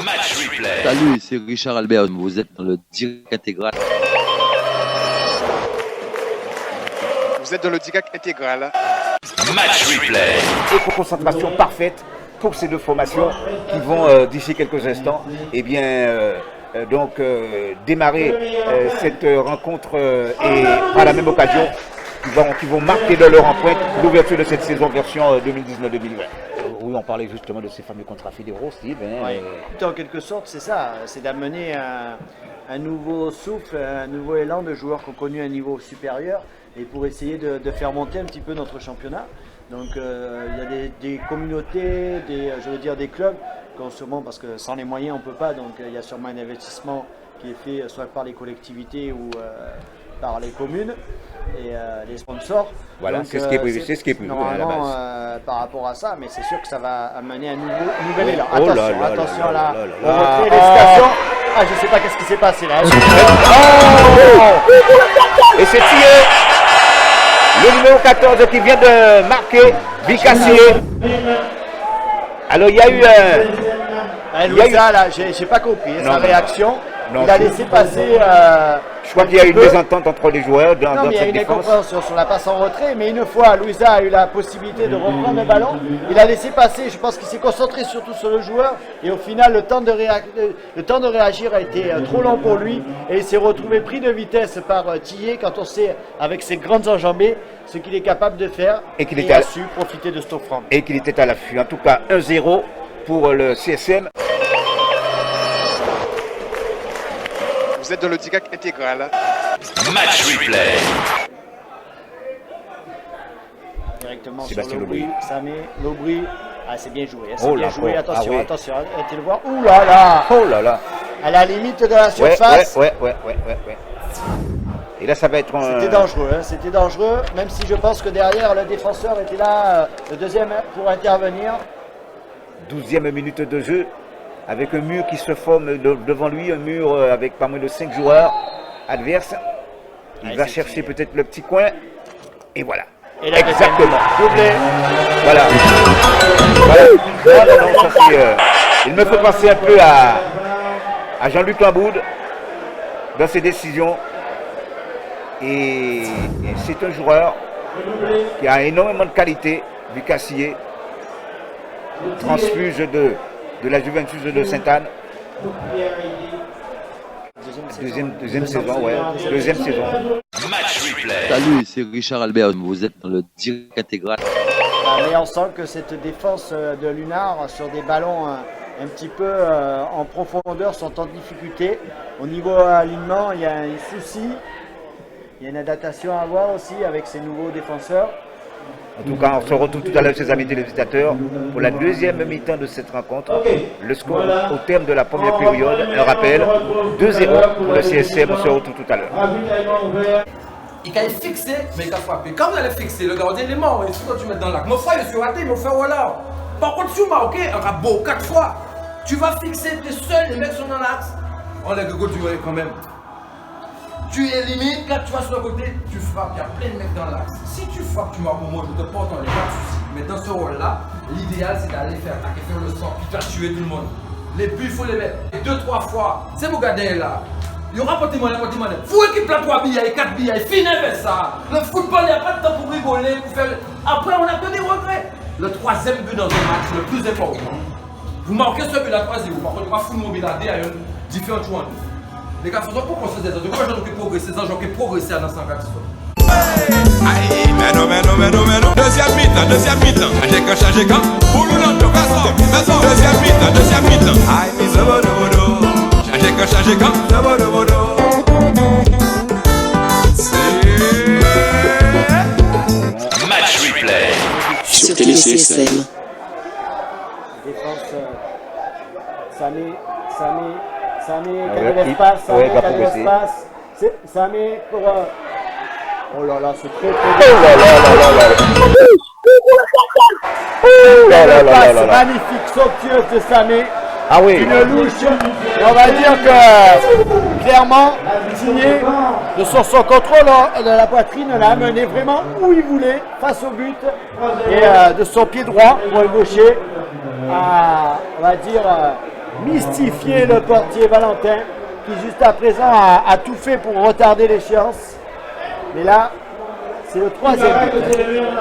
Match replay. Salut, c'est Richard Albert. Vous êtes dans le direct intégral. Vous êtes dans le direct intégral. Match replay. Et concentration parfaite pour ces deux formations qui vont d'ici quelques instants démarrer cette rencontre et par la même occasion qui vont marquer de leur empreinte l'ouverture de cette saison version 2019-2020. Oui, on parlait justement de ces fameux contrats fédéraux, Steve. Ouais. En quelque sorte, c'est ça, c'est d'amener un nouveau souffle, un nouveau élan de joueurs qui ont connu un niveau supérieur et pour essayer de faire monter un petit peu notre championnat. Donc il y a des communautés, des clubs, sûrement, parce que sans les moyens on ne peut pas, donc il y a sûrement un investissement qui est fait soit par les collectivités ou par les communes et les sponsors. Voilà, donc, c'est ce qui est prévu. Normalement, par rapport à ça, mais c'est sûr que ça va amener un nouvel élan. Oh Attention là, on retrait l'hésitation. Ah, je ne sais pas qu'est-ce qui s'est passé là. Et c'est tiré. Le numéro 14 qui vient de marquer, Bicassier. Alors il y a eu Louisa, là, j'ai pas compris sa réaction. Il a laissé passer. Je crois qu'il y a eu une mésentente entre les joueurs dans il y a cette une défense. incompréhension sur la passe en retrait, mais une fois Louisa a eu la possibilité de reprendre le ballon, il a laissé passer. Je pense qu'il s'est concentré surtout sur le joueur et au final le temps de réagir a été trop long pour lui et il s'est retrouvé pris de vitesse par Tillet quand on sait avec ses grandes enjambées ce qu'il est capable de faire et qu'il a su profiter de cette offrande. Et qu'il était à l'affût. En tout cas 1-0 pour le CSM. Vous êtes dans le direct intégral. Match replay. Directement Sébastien sur Lobry, Samé, Lobry. Ah, c'est bien joué. C'est Oh bien là, joué. oh, Attention, ah oui. attention. Arrêtez de voir. Ouh là là. Oh là là. À la limite de la surface. Ouais. Et là, ça va être C'était dangereux, hein, c'était dangereux. Même si je pense que derrière, le défenseur était là, le deuxième pour intervenir. 12e minute de jeu. Avec un mur qui se forme devant lui, un mur avec pas moins de 5 joueurs adverses. Il va chercher peut-être le petit coin. Et voilà. Et là, exactement. Doublé. Voilà. Non, ça, il me fait penser un peu à Jean-Luc Lamboud dans ses décisions. Et c'est un joueur qui a énormément de qualité, Bicassier, transfuge de la Juventus de Sainte-Anne. Deuxième saison, ouais. Deuxième saison. Match replay. Salut, c'est Richard Albert. Vous êtes dans le direct intégral. Mais on sent que cette défense de Lunard sur des ballons un petit peu en profondeur sont en difficulté. Au niveau alignement, il y a un souci. Il y a une adaptation à avoir aussi avec ces nouveaux défenseurs. En tout cas, on se retrouve tout à l'heure, chers amis téléspectateurs, pour la deuxième mi-temps de cette rencontre. Le score au terme de la première période, un rappel, 2-0 pour le CSM. On se retrouve tout à l'heure. Il peut fixer, mais il a frappé. Quand vous allez fixer, le gardien il est mort, il faut que tu mettes dans l'arc. Mon frère, il suis raté, mon frère, voilà. Par contre, si vous marquez un rabot 4 fois, tu vas fixer, tu es seul, les mecs sont dans l'axe. Oh, les gars, tu vois quand même. Tu élimines, quand tu vas sur le côté, tu frappes, il y a plein de mecs dans l'axe. Si tu frappes, tu marques au moins, je te porte en les pas de soucis. Mais dans ce rôle-là, l'idéal c'est d'aller faire attaquer, faire le sang, puis tu vas tuer tout le monde. Les buts, il faut les mettre. Et 2-3 fois, c'est mon gardien là. Il y aura pas de témoin. Vous équipe là 3 billets, 4 billets, finissez avec ça. Le football, il n'y a pas de temps pour rigoler, pour faire. Après, on a que des regrets. Le troisième but dans un match, le plus important. Vous marquez ce but là, 3-0. Par contre, il va foutre mobile à un différent choix. Les gars, faisons pour qu'on se dise, de quoi j'en ai progressé, ces gens qui progressé à 904. Aïe, mais non. Deuxième mi-temps. Changez quand. Boulou, façon. Deuxième mi-temps. Aïe, mise au changez quand. Match replay. Sur TéléCSM. Défense Samé, qui a de l'espace, Samé pour... Oh là là, c'est très très... Magnifique, somptueuse de Samé. Ah oui. Une louche. Et on va dire que clairement, Tillet, de son contrôle de la poitrine, l'a amené vraiment où il voulait, face au but. Et de son pied droit, pour le gaucher, à, on va dire, mystifié le portier Valentin, qui juste à présent a tout fait pour retarder l'échéance. Mais là, c'est le troisième but.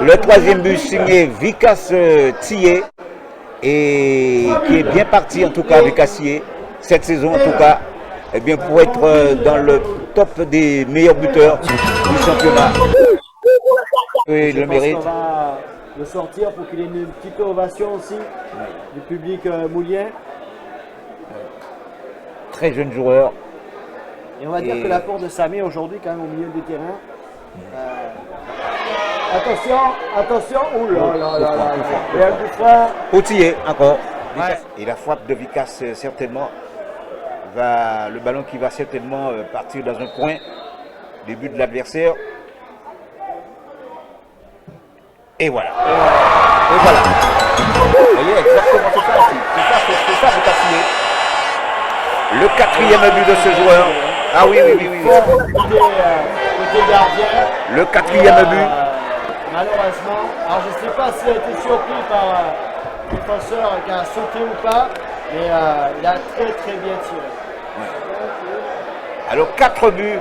Le troisième but signé Vikas Thié, et qui est bien parti en tout cas Vikas Thié, cette saison en tout cas, eh bien, pour être dans le top des meilleurs buteurs du championnat. Et Je le pense mérite. qu'on va le sortir pour qu'il ait une petite ovation aussi du public moulien. Très jeune joueur. Et on va dire que l'apport de Samé aujourd'hui, quand même, au milieu du terrain. Attention, oh là là là là, il y a un coup franc. Outillé encore. Ouais. Et la frappe de Vikas certainement le ballon qui va certainement partir dans un coin des buts de l'adversaire. Et voilà. Et voilà. Vous voyez exactement c'est ça aussi. C'est ça Vikas Thié. Le quatrième but de ce joueur. Ah oui. Côté gardien. Le quatrième but. Malheureusement, alors je ne sais pas s'il a été surpris par le défenseur qui a sauté ou pas, mais il a très bien tiré. Alors 4 buts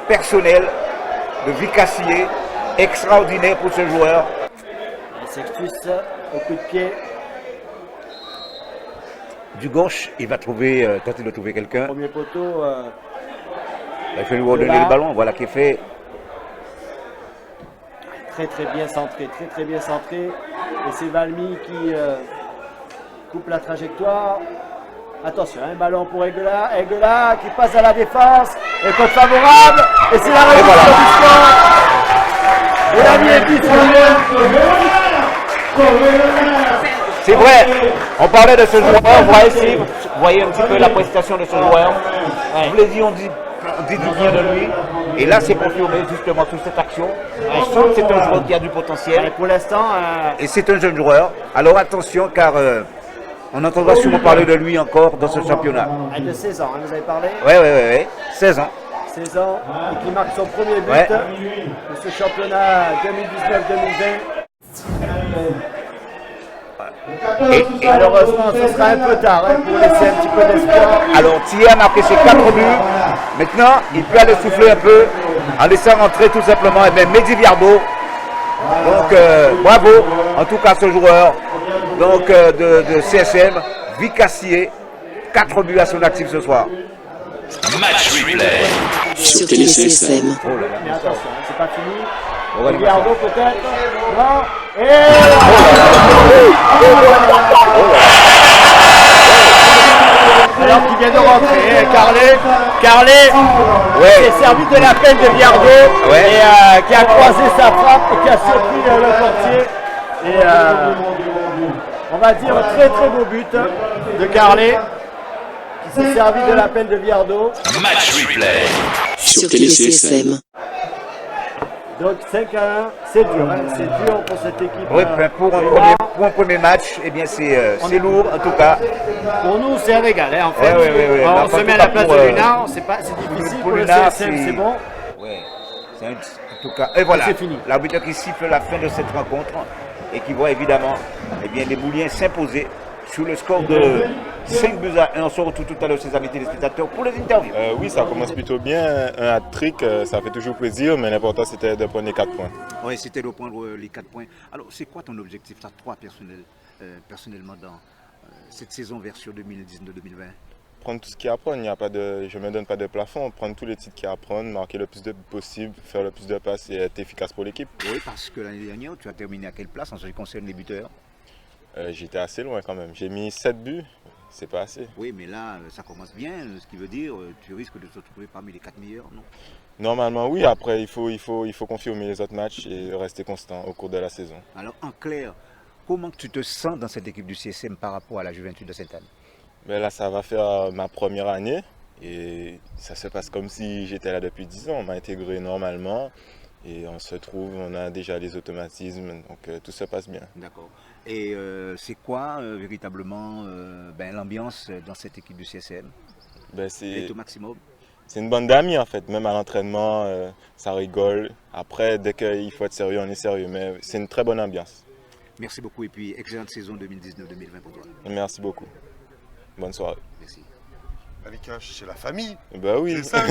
personnels de Vikas Thié. Extraordinaire pour ce joueur. Sextus au coup de pied. Du gauche, il va trouver, tenter de trouver quelqu'un. Premier poteau. Il fait lui redonner le ballon, voilà qui est fait. Très bien centré, très bien centré. Et c'est Valmy qui coupe la trajectoire. Attention, un ballon pour Aiguelat qui passe à la défense. Et contre favorable. Et c'est la réussite du score. Et la vie est plus C'est vrai, on parlait de ce joueur, vous voyez un petit peu la prestation de ce joueur. Je vous l'ai dit, on dit du bien de lui. Et là, c'est confirmé justement toute cette action. On sent que c'est un joueur qui a du potentiel. Et pour l'instant. Et c'est un jeune joueur. Alors attention, car on entendra sûrement parler de lui encore dans ce championnat. De 16 ans, vous avez parlé? Oui, 16 ans. 16 ans, et qui marque son premier but de ce championnat 2019-2020. Et malheureusement, ce sera un peu tard pour laisser un petit peu d'espoir. Alors Thié a marqué ses 4 buts. Maintenant, il peut aller souffler un peu en laissant rentrer tout simplement Mehdi Viardo. Donc bravo en tout cas ce joueur donc, de CSM, Vikas Thié, 4 buts à son actif ce soir. Match replay. Sur Télé CSM. Oh là là. Mais attention, c'est pas fini. Ouais, Viardo peut-être. Non. Et alors qu'il vient de rentrer, Carlet s'est servi de la peine de Viardo et qui a croisé sa frappe et qui a surpris le portier. Et on va dire un très beau but de Carlet qui s'est servi de la peine de Viardo. Match replay. Sur Télé CSM. Donc 5-1, c'est dur, c'est dur pour cette équipe. Oui, pour un premier match, eh bien c'est lourd en tout cas. Pour nous, c'est un régal, en fait. Ouais. On se met à la place de Luna, c'est difficile, pour le CSM, c'est bon. Ouais, en tout cas, et voilà, c'est fini. L'arbitre qui siffle la fin de cette rencontre et qui voit évidemment les Mouliens s'imposer sur le score de 5-1. On se retrouve tout à l'heure, ses amis téléspectateurs, pour les interviews. Oui, ça commence plutôt bien. Un hat-trick, ça fait toujours plaisir, mais l'important c'était de prendre les 4 points. Oui, c'était de prendre les 4 points. Alors, c'est quoi ton objectif, à toi personnellement, dans cette saison version 2019-2020? Prendre tout ce qu'il y a à prendre, je ne me donne pas de plafond, prendre tous les titres qu'il y a à prendre, marquer le plus de possible, faire le plus de passes et être efficace pour l'équipe. Oui, parce que l'année dernière, tu as terminé à quelle place en ce qui concerne les buteurs? J'étais assez loin quand même. J'ai mis 7 buts, c'est pas assez. Oui, mais là, ça commence bien, ce qui veut dire tu risques de te retrouver parmi les 4 meilleurs, non? Normalement, oui. Après, il faut confirmer les autres matchs et rester constant au cours de la saison. Alors, en clair, comment tu te sens dans cette équipe du CSM par rapport à la Juventus de Sainte-Anne? Mais là, ça va faire ma première année et ça se passe comme si j'étais là depuis 10 ans. On m'a intégré normalement et on se trouve, on a déjà les automatismes, donc tout se passe bien. D'accord. Et c'est quoi véritablement l'ambiance dans cette équipe du CSM? C'est au maximum? C'est une bande d'amis en fait, même à l'entraînement, ça rigole. Après, dès qu'il faut être sérieux, on est sérieux, mais c'est une très bonne ambiance. Merci beaucoup et puis excellente saison 2019-2020 pour toi. Merci beaucoup. Bonne soirée. Merci. Avec c'est la famille. Bah oui. C'est ça,